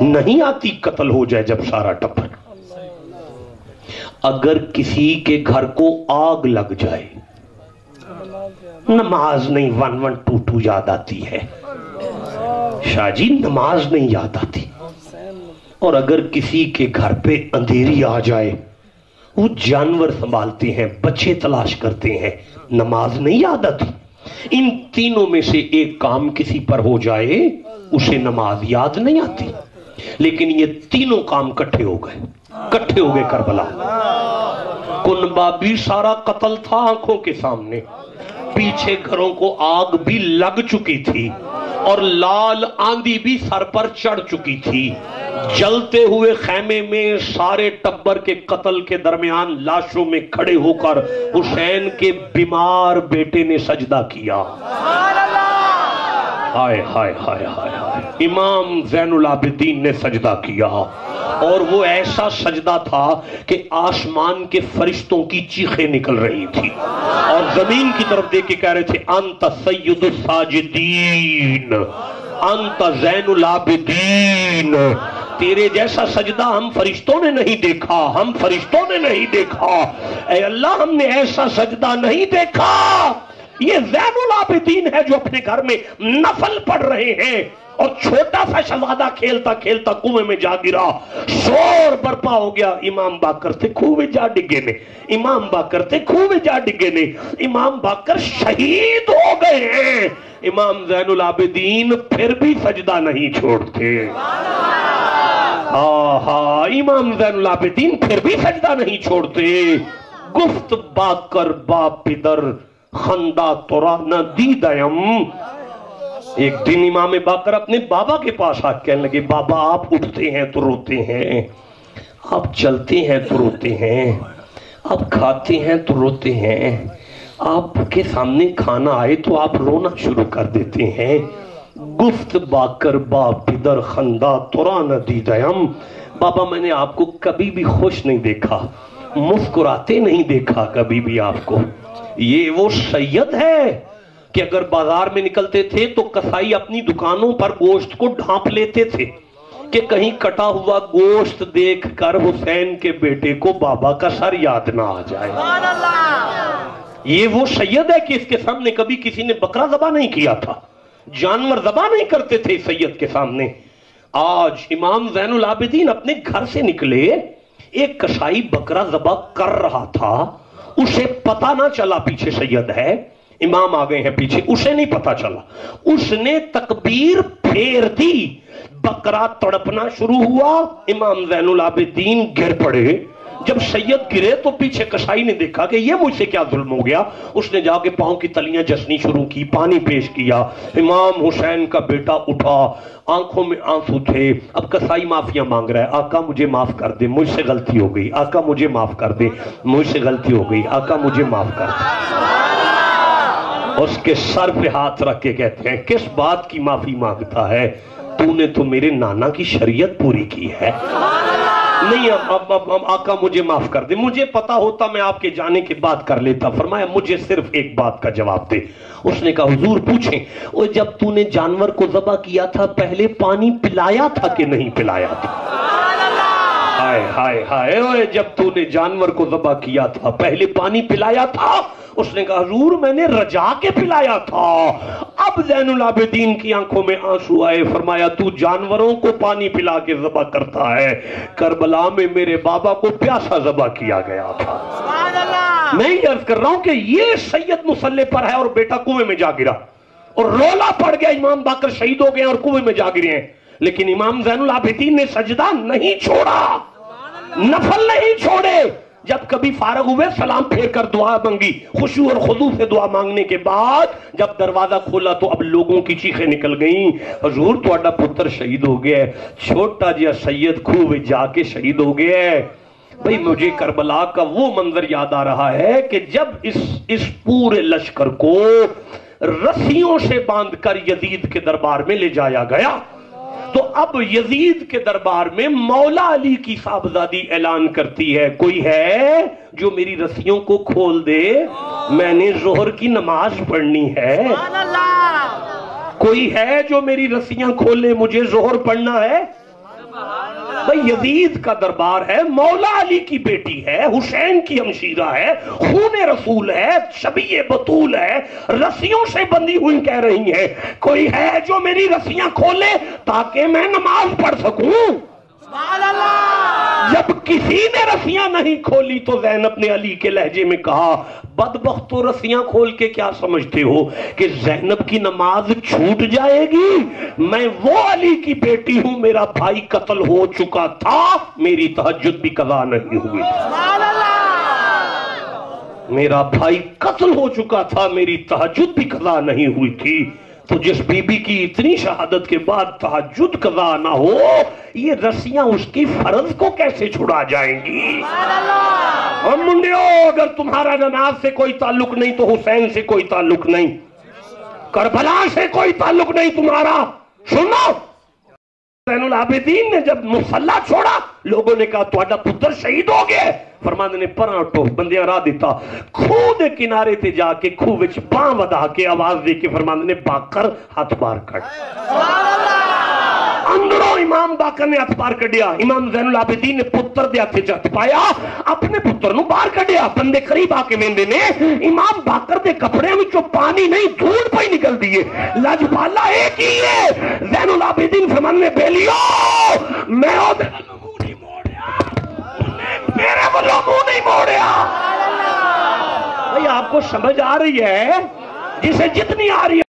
نہیں آتی قتل ہو جائے جب سارا ٹبر. اگر کسی کے گھر کو آگ لگ جائے نماز نہیں 1122 یاد آتی ہے شاہ جی, نماز نہیں یاد آتی. اور اگر کسی کے گھر پہ اندھیری آ جائے وہ جانور سنبھالتے ہیں, بچے تلاش کرتے ہیں, نماز نہیں یاد آتی. ان تینوں میں سے ایک کام کسی پر ہو جائے اسے نماز یاد نہیں آتی. لیکن یہ تینوں کام کٹھے ہو گئے کربلا. کنبہ بھی سارا قتل تھا آنکھوں کے سامنے, پیچھے گھروں کو آگ بھی لگ چکی تھی, اور لال آندھی بھی سر پر چڑھ چکی تھی. جلتے ہوئے خیمے میں سارے ٹبر کے قتل کے درمیان لاشوں میں کھڑے ہو کر حسین کے بیمار بیٹے نے سجدہ کیا. ہائے ہائے ہائے ہائے ہائے, امام زین العابدین نے سجدہ کیا, اور وہ ایسا سجدہ تھا کہ آسمان کے فرشتوں کی چیخیں نکل رہی تھی, اور زمین کی طرف دیکھ کے کہہ رہے تھے انت سید الساجدین, انت زین العابدین. تیرے جیسا سجدہ ہم فرشتوں نے نہیں دیکھا, ہم فرشتوں نے نہیں دیکھا, اے اللہ ہم نے ایسا سجدہ نہیں دیکھا. یہ زین العابدین ہے جو اپنے گھر میں نفل پڑھ رہے ہیں, اور چھوٹا سا شہزادہ کھیلتا کھیلتا کنویں میں جا گرا, شور برپا ہو گیا. امام باقر تھے کنویں جا ڈگے نے, امام باقر تھے کنویں جا ڈگے نے, امام باقر شہید ہو گئے ہیں. امام زین العابدین پھر بھی سجدہ نہیں چھوڑتے. امام زین العابدین پھر بھی سجدہ نہیں چھوڑتے. گفت باقر باپ پدر خندہ تورا نہ دیدیم. ایک دن امام باقر اپنے بابا کے پاس آ کہنے لگے, بابا آپ اٹھتے ہیں تو روتے ہیں, آپ چلتے ہیں تو روتے ہیں, آپ کھاتے ہیں تو روتے ہیں, آپ کے سامنے کھانا آئے تو آپ رونا شروع کر دیتے ہیں. گفت باقر باپ پدر خندہ تورا نہ دیدیم. بابا میں نے آپ کو کبھی بھی خوش نہیں دیکھا, مسکراتے نہیں دیکھا کبھی بھی آپ کو. یہ وہ سید ہے کہ اگر بازار میں نکلتے تھے تو کسائی اپنی دکانوں پر گوشت کو ڈھانپ لیتے تھے کہ کہیں کٹا ہوا گوشت دیکھ کر حسین کے بیٹے کو بابا کا سر یاد نہ آ جائے. یہ وہ سید ہے کہ اس کے سامنے کبھی کسی نے بکرا ذبح نہیں کیا تھا, جانور ذبح نہیں کرتے تھے اس سید کے سامنے. آج امام زین العابدین اپنے گھر سے نکلے, ایک کسائی بکرا ذبح کر رہا تھا, اسے پتا نہ چلا پیچھے سید ہے, امام آ گئے ہیں پیچھے, اسے نہیں پتا چلا, اس نے تکبیر پھیر دی, بکرا تڑپنا شروع ہوا, امام زین العابدین گر پڑے. جب سید گرے تو پیچھے کسائی نے دیکھا کہ یہ مجھ سے کیا ظلم ہو گیا, اس نے جا کے پاؤں کی تلیاں جسنی شروع کی, پانی پیش کیا. امام حسین کا بیٹا اٹھا, آنکھوں میں آنسو تھے. اب کسائی معافیاں مانگ رہا ہے, آقا مجھے معاف کر دے, مجھ سے غلطی ہو گئی, آقا مجھے معاف کر دے, مجھ سے غلطی ہو گئی, آقا مجھے معاف کر دے. اس کے سر پہ ہاتھ رکھ کے کہتے ہیں کس بات کی معافی مانگتا ہے, تو نے تو میرے نانا کی شریعت پوری کی ہے. نہیں اب آقا مجھے معاف کر دے, مجھے پتا ہوتا میں آپ کے جانے کے بعد کر لیتا. فرمایا مجھے صرف ایک بات کا جواب دے. اس نے کہا حضور پوچھیں, وہ جب تو نے جانور کو ذبح کیا تھا پہلے پانی پلایا تھا کہ نہیں پلایا تھا؟ ہائے ہائے ہائے, جب تو نے جانور کو ذبح کیا تھا پہلے پانی پلایا تھا؟ اس نے کہا حضور میں نے رجا کے پلایا تھا. اب زین العابدین کی آنکھوں میں آنسو آئے. فرمایا تو جانوروں کو پانی پلا کے ذبح کرتا ہے, کربلا میں میرے بابا کو پیاسا ذبح کیا گیا تھا. میں یہ عرض کر رہا ہوں کہ یہ سید مصلی پر ہے اور بیٹا کنویں میں جا گرا, اور رولا پڑ گیا, امام باقر شہید ہو گئے اور کنویں میں جا گرے ہیں. لیکن امام زین العابدین نے سجدہ نہیں چھوڑا, نفل نہیں چھوڑے. جب کبھی فارغ ہوئے سلام پھیر کر دعا مانگی, خشوع اور خضوع سے دعا مانگنے کے بعد جب دروازہ کھولا تو اب لوگوں کی چیخیں نکل گئیں, حضور تہاڈا پتر شہید ہو گیا ہے, چھوٹا جہا سید کھوہ جا کے شہید ہو گیا ہے. بھئی مجھے کربلا کا وہ منظر یاد آ رہا ہے کہ جب اس پورے لشکر کو رسیوں سے باندھ کر یزید کے دربار میں لے جایا گیا تو اب یزید کے دربار میں مولا علی کی صاحبزادی اعلان کرتی ہے, کوئی ہے جو میری رسیوں کو کھول دے, میں نے ظہر کی نماز پڑھنی ہے. کوئی ہے جو میری رسیاں کھولے, مجھے ظہر پڑھنا ہے. بھئی یزید کا دربار ہے، مولا علی کی بیٹی ہے، حسین کی ہمشیرہ ہے، خون رسول ہے، شبیہ بطول ہے، رسیوں سے بندھی ہوئی کہہ رہی ہیں کوئی ہے جو میری رسیاں کھولے تاکہ میں نماز پڑھ سکوں؟ جب کسی نے رسیاں نہیں کھولی تو زینب نے علی کے لہجے میں کہا بدبختو رسیاں کھول کے کیا سمجھتے ہو کہ زینب کی نماز چھوٹ جائے گی؟ میں وہ علی کی بیٹی ہوں، میرا بھائی قتل ہو چکا تھا، میری تہجد بھی قضا نہیں ہوئی، میرا بھائی قتل ہو چکا تھا، میری تہجد بھی قضا نہیں ہوئی تھی۔ تو جس بی بی کی اتنی شہادت کے بعد تہجد قضا نہ ہو، یہ رسیاں اس کی فرض کو کیسے چھڑا جائیں گی؟ اور منڈیو، اگر تمہارا نماز سے کوئی تعلق نہیں تو حسین سے کوئی تعلق نہیں، کربلا سے کوئی تعلق نہیں تمہارا۔ سنو، زین العابدین نے جب مصلی چھوڑا، لوگوں نے کہا تہاڈا پتر شہید ہو گیا۔ فرماندے نے پراں اٹھو، بندیاں راہ دیتا، کھوہ دے کنارے تے جا کے کھوہ وچ باں ودا کے آواز دے کے فرماندے نے باکر ہاتھ بار کٹ۔ اندروں امام باکر نے ہاتھ بار کڈیا، امام زین العابدین نے پتر دے ہاتھ ہاتھ پایا، اپنے پتر نو باہر کڈیا۔ بندے قریب آ کے ویندے نے امام باکر دے کپڑے وچوں پانی نہیں دھوڑ پئی نکل دیئے۔ لاجپالا ایک ہی ہے۔ زین العابدین فرماندے نے بیلیو میں او دے منہ نہیں موڑیا، میرے منہ نہیں موڑیا۔ بھئی آپ کو سمجھ آ رہی ہے؟ جسے جتنی آ رہی ہے